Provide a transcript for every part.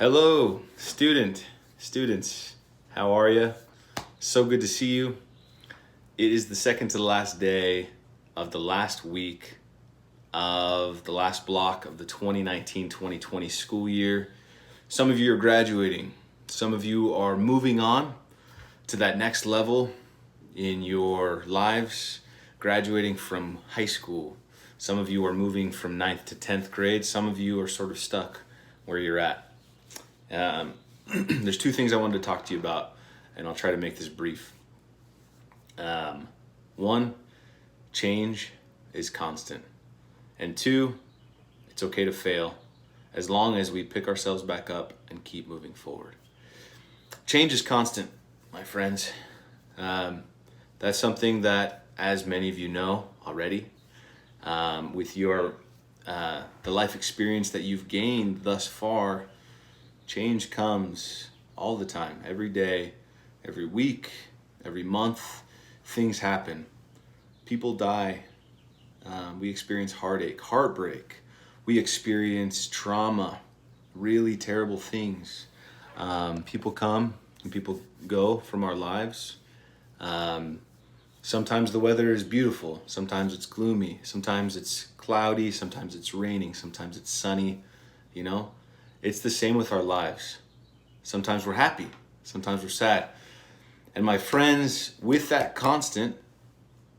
Hello, students, how are you? So good to see you. It is the second to the last day of the last week of the last block of the 2019-2020 school year. Some of you are graduating. Some of you are moving on to that next level in your lives, graduating from high school. Some of you are moving from 9th to 10th grade. Some of you are sort of stuck where you're at. There's two things I wanted to talk to you about, and I'll try to make this brief. One, change is constant. And two, it's okay to fail as long as we pick ourselves back up and keep moving forward. Change is constant, my friends. That's something that, as many of you know already, with your the life experience that you've gained thus far, change comes all the time, every day, every week, every month. Things happen. People die. We experience heartache, heartbreak. We experience trauma, really terrible things. People come and people go from our lives. Sometimes the weather is beautiful. Sometimes it's gloomy. Sometimes it's cloudy. Sometimes it's raining. Sometimes it's sunny. You know, it's the same with our lives. Sometimes we're happy. Sometimes we're sad. And my friends, with that constant,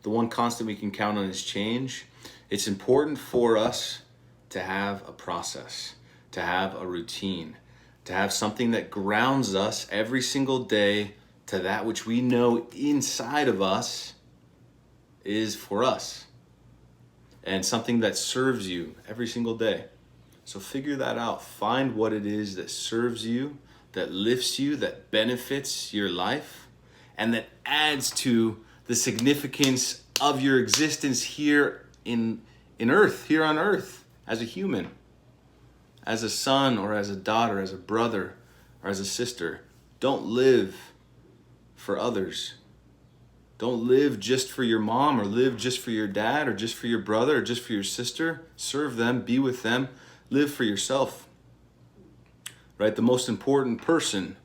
the one constant we can count on is change. It's important for us to have a process, to have a routine, to have something that grounds us every single day to that which we know inside of us is for us, and something that serves you every single day. So figure that out. Find what it is that serves you, that lifts you, that benefits your life, and that adds to the significance of your existence here in earth, here on earth, as a human, as a son or as a daughter, as a brother or as a sister. Don't live for others. Don't live just for your mom or live just for your dad or just for your brother or just for your sister. Serve them, be with them, live for yourself. Right? The most important person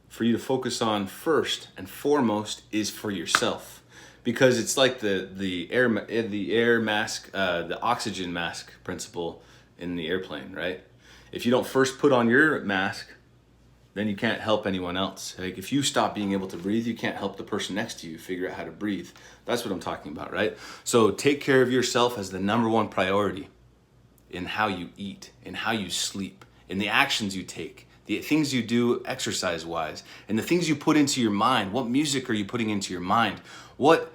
for you to focus on first and foremost is for yourself, because it's like the air mask, the oxygen mask principle in the airplane, right? If you don't first put on your mask, then you can't help anyone else. Like if you stop being able to breathe, you can't help the person next to you figure out how to breathe. That's what I'm talking about, right? So take care of yourself as the number one priority in how you eat, in how you sleep, in the actions you take, the things you do exercise-wise, and the things you put into your mind. What music are you putting into your mind? What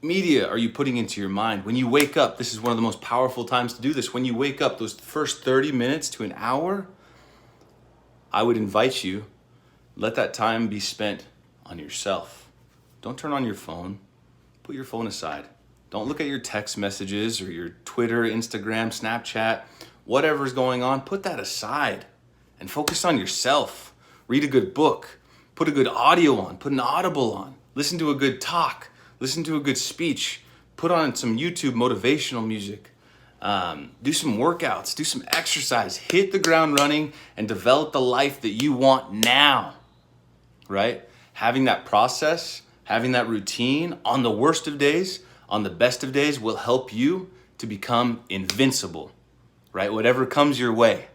media are you putting into your mind? When you wake up, this is one of the most powerful times to do this. When you wake up, those first 30 minutes to an hour, I would invite you, let that time be spent on yourself. Don't turn on your phone. Put your phone aside. Don't look at your text messages or your Twitter, Instagram, Snapchat, whatever's going on. Put that aside and focus on yourself. Read a good book. Put a good audio on. Put an Audible on. Listen to a good talk. Listen to a good speech. Put on some YouTube motivational music. Do some workouts, do some exercise, hit the ground running, and develop the life that you want now, right? Having that process, having that routine on the worst of days, on the best of days will help you to become invincible, right? Whatever comes your way,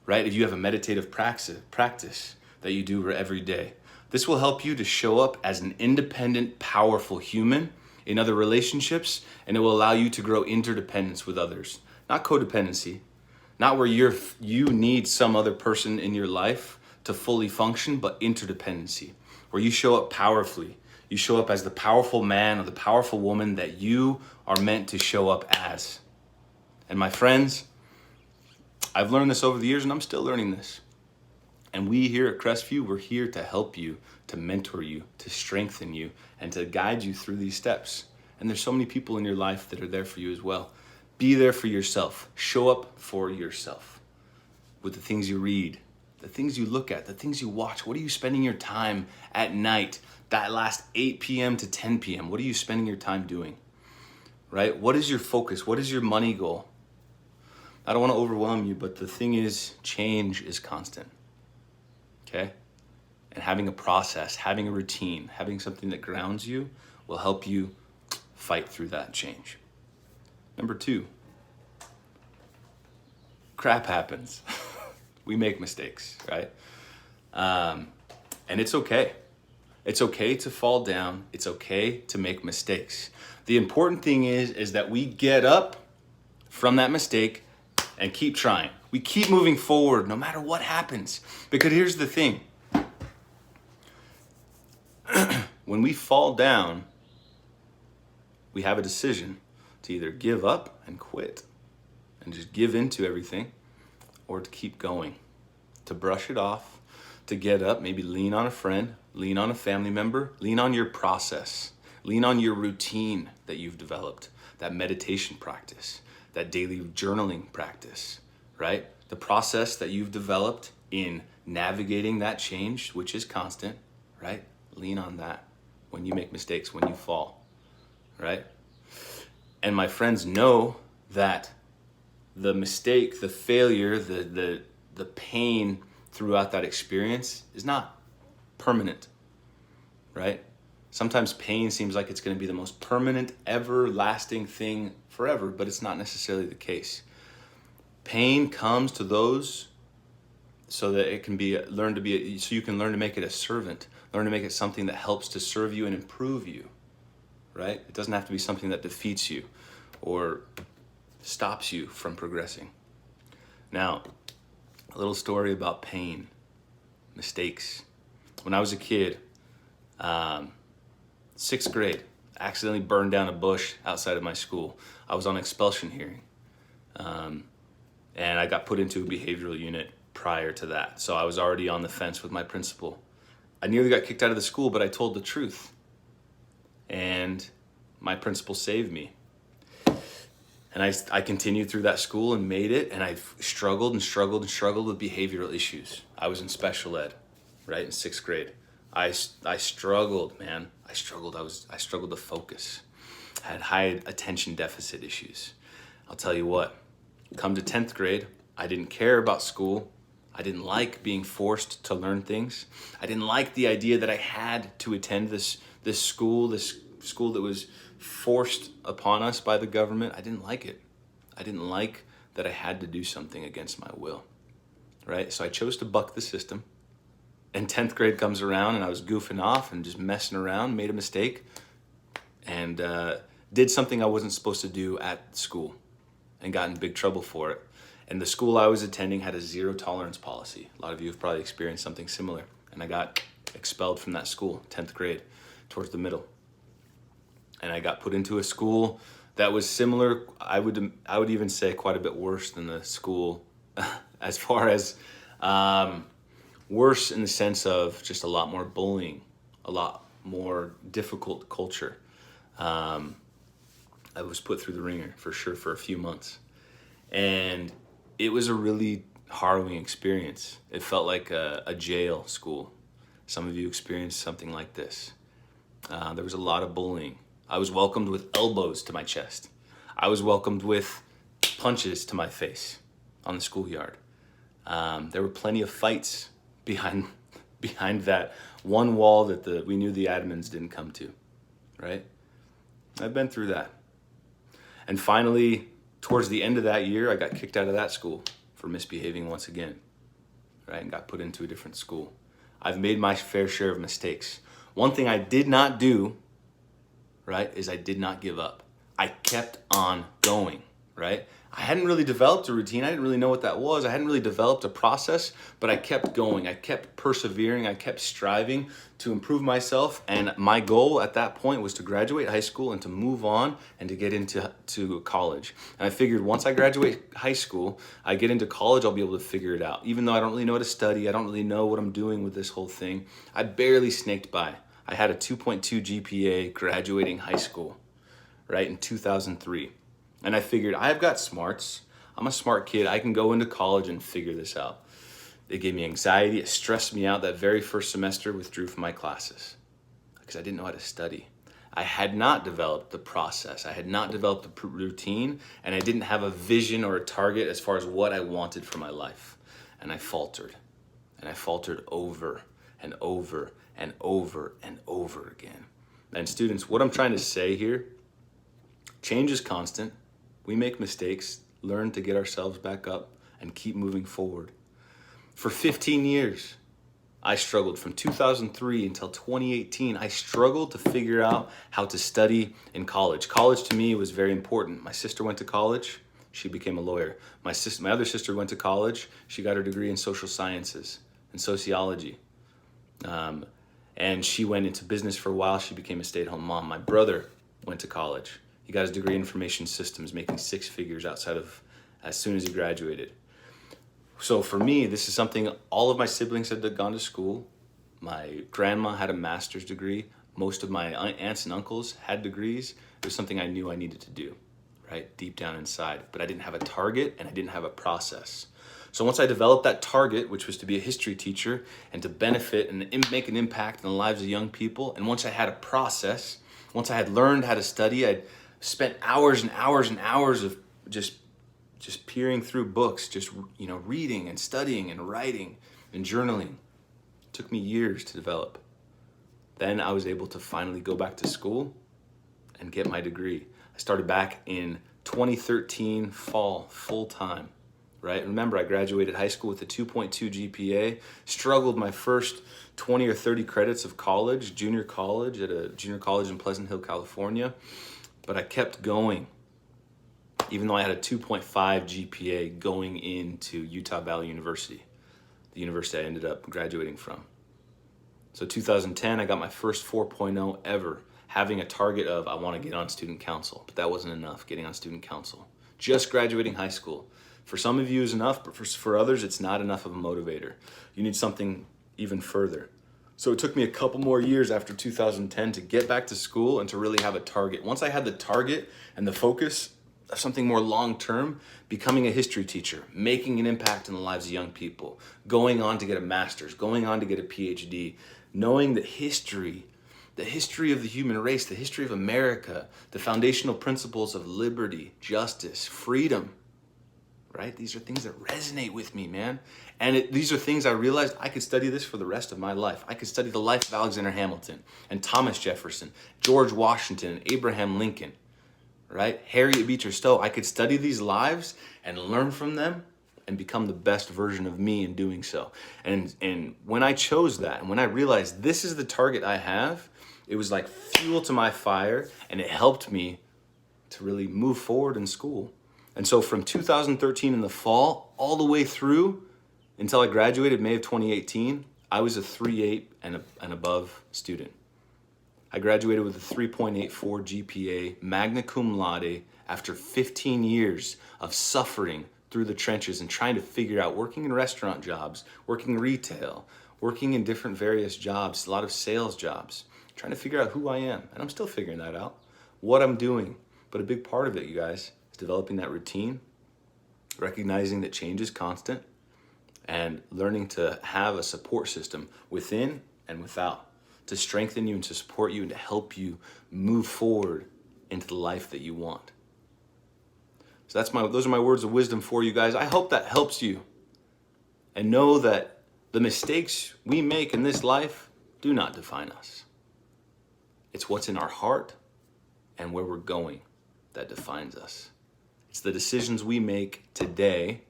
right? If you have a meditative practice that you do every day, this will help you to show up as an independent, powerful human in other relationships, and it will allow you to grow interdependence with others. Not codependency, not where you need some other person in your life to fully function, but interdependency, where you show up powerfully. You show up as the powerful man or the powerful woman that you are meant to show up as. And my friends, I've learned this over the years, and I'm still learning this. And we here at Crestview, we're here to help you, to mentor you, to strengthen you, and to guide you through these steps. And there's so many people in your life that are there for you as well. Be there for yourself. Show up for yourself with the things you read, the things you look at, the things you watch. What are you spending your time at night, that last 8 p.m. to 10 p.m.? What are you spending your time doing, right? What is your focus? What is your money goal? I don't want to overwhelm you, but the thing is, change is constant. okay? And having a process, having a routine, having something that grounds you will help you fight through that change. Number 2, crap happens. We make mistakes, right? And it's okay. It's okay to fall down. It's okay to make mistakes. The important thing is that we get up from that mistake and keep trying. We keep moving forward no matter what happens. Because here's the thing. When we fall down, we have a decision to either give up and quit and just give into everything, or to keep going, to brush it off, to get up, maybe lean on a friend, lean on a family member, lean on your process, lean on your routine that you've developed, that meditation practice, that daily journaling practice, right? The process that you've developed in navigating that change, which is constant, right? Lean on that when you make mistakes, when you fall, right? And my friends know that the mistake, the failure, the pain throughout that experience is not permanent, right? Sometimes pain seems like it's going to be the most permanent, everlasting thing forever, but it's not necessarily the case. Pain comes to those so that it can be so you can learn to make it a servant, learn to make it something that helps to serve you and improve you, right? It doesn't have to be something that defeats you or stops you from progressing. Now, a little story about pain, mistakes. When I was a kid, 6th grade, accidentally burned down a bush outside of my school. I was on expulsion hearing, and I got put into a behavioral unit prior to that. So I was already on the fence with my principal. I nearly got kicked out of the school, but I told the truth. And my principal saved me. And I continued through that school and made it, and I struggled with behavioral issues. I was in special ed, right, in 6th grade. I struggled, man. I struggled to focus. I had high attention deficit issues. I'll tell you what, come to 10th grade, I didn't care about school. I didn't like being forced to learn things. I didn't like the idea that I had to attend this school that was forced upon us by the government. I didn't like it. I didn't like that I had to do something against my will, right? So I chose to buck the system. And 10th grade comes around and I was goofing off and just messing around, made a mistake, and did something I wasn't supposed to do at school and got in big trouble for it. And the school I was attending had a 0 tolerance policy. A lot of you have probably experienced something similar. And I got expelled from that school, 10th grade, towards the middle. And I got put into a school that was similar, I would even say quite a bit worse than the school, as far as worse in the sense of just a lot more bullying, a lot more difficult culture. I was put through the ringer for sure for a few months. And it was a really harrowing experience. It felt like a jail school. Some of you experienced something like this. There was a lot of bullying. I was welcomed with elbows to my chest. I was welcomed with punches to my face on the schoolyard. There were plenty of fights behind that one wall that we knew the admins didn't come to, right? I've been through that. And finally, towards the end of that year, I got kicked out of that school for misbehaving once again, right? And got put into a different school. I've made my fair share of mistakes. One thing I did not do, right, is I did not give up. I kept on going, right? I hadn't really developed a routine. I didn't really know what that was. I hadn't really developed a process, but I kept going. I kept persevering. I kept striving to improve myself. And my goal at that point was to graduate high school and to move on and to get into college. And I figured once I graduate high school, I get into college, I'll be able to figure it out. Even though I don't really know how to study, I don't really know what I'm doing with this whole thing, I barely snaked by. I had a 2.2 GPA graduating high school, right, in 2003. And I figured, I've got smarts. I'm a smart kid. I can go into college and figure this out. It gave me anxiety. It stressed me out. That very first semester, withdrew from my classes because I didn't know how to study. I had not developed the process. I had not developed the routine, and I didn't have a vision or a target as far as what I wanted for my life. And I faltered. And I faltered over and over and over and over again. And students, what I'm trying to say here, change is constant. We make mistakes, learn to get ourselves back up and keep moving forward. For 15 years, I struggled from 2003 until 2018. I struggled to figure out how to study in college. College to me was very important. My sister went to college. She became a lawyer. My other sister went to college. She got her degree in social sciences and sociology. And she went into business for a while. She became a stay-at-home mom. My brother went to college. He got his degree in information systems, making 6 figures as soon as he graduated. So for me, this is something all of my siblings had gone to school. My grandma had a master's degree. Most of my aunts and uncles had degrees. It was something I knew I needed to do, right? Deep down inside. But I didn't have a target and I didn't have a process. So once I developed that target, which was to be a history teacher and to benefit and make an impact in the lives of young people, and once I had a process, once I had learned how to study, I'd spent hours and hours and hours of just peering through books, just reading and studying and writing and journaling. It took me years to develop. Then I was able to finally go back to school and get my degree. I started back in 2013 fall, full time, right? Remember, I graduated high school with a 2.2 GPA, struggled my first 20 or 30 credits of college, junior college at a junior college in Pleasant Hill, California, but I kept going. Even though I had a 2.5 GPA going into Utah Valley University, the university I ended up graduating from. So 2010, I got my first 4.0 ever, having a target of I want to get on student council, but that wasn't enough, getting on student council. Just graduating high school. For some of you is enough, but for others, it's not enough of a motivator. You need something even further. So it took me a couple more years after 2010 to get back to school and to really have a target. Once I had the target and the focus, something more long-term, becoming a history teacher, making an impact in the lives of young people, going on to get a master's, going on to get a PhD, knowing that the history of the human race, the history of America, the foundational principles of liberty, justice, freedom, right? These are things that resonate with me, man. And these are things I realized I could study this for the rest of my life. I could study the life of Alexander Hamilton and Thomas Jefferson, George Washington, and Abraham Lincoln, right? Harriet Beecher Stowe. I could study these lives and learn from them and become the best version of me in doing so. And when I chose that, and when I realized this is the target I have, it was like fuel to my fire, and it helped me to really move forward in school. And so from 2013 in the fall, all the way through until I graduated May of 2018, I was a 3.8 and above student. I graduated with a 3.84 GPA, magna cum laude, after 15 years of suffering through the trenches and trying to figure out working in restaurant jobs, working retail, working in different various jobs, a lot of sales jobs, trying to figure out who I am. And I'm still figuring that out, what I'm doing. But a big part of it, you guys, is developing that routine, recognizing that change is constant, and learning to have a support system within and without, to strengthen you and to support you and to help you move forward into the life that you want. So those are my words of wisdom for you guys. I hope that helps you. And know that the mistakes we make in this life do not define us. It's what's in our heart and where we're going that defines us. It's the decisions we make today,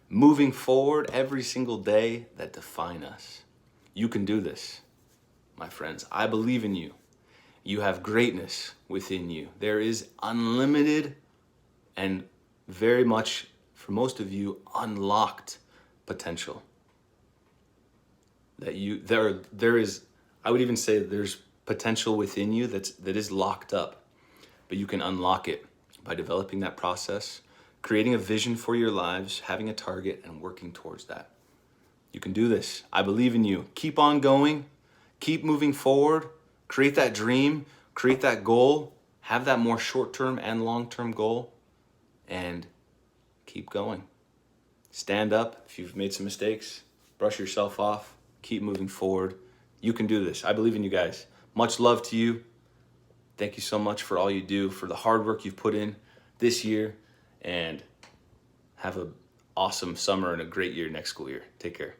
moving forward every single day, that define us. You can do this. My friends, I believe in you. You have greatness within you. There is unlimited and very much, for most of you, unlocked potential. There is, I would even say there's potential within you that is locked up, but you can unlock it by developing that process, creating a vision for your lives, having a target, and working towards that. You can do this. I believe in you. Keep on going. Keep moving forward, create that dream, create that goal, have that more short-term and long-term goal, and keep going. Stand up if you've made some mistakes, brush yourself off, keep moving forward. You can do this. I believe in you guys. Much love to you. Thank you so much for all you do, for the hard work you've put in this year, and have an awesome summer and a great year next school year. Take care.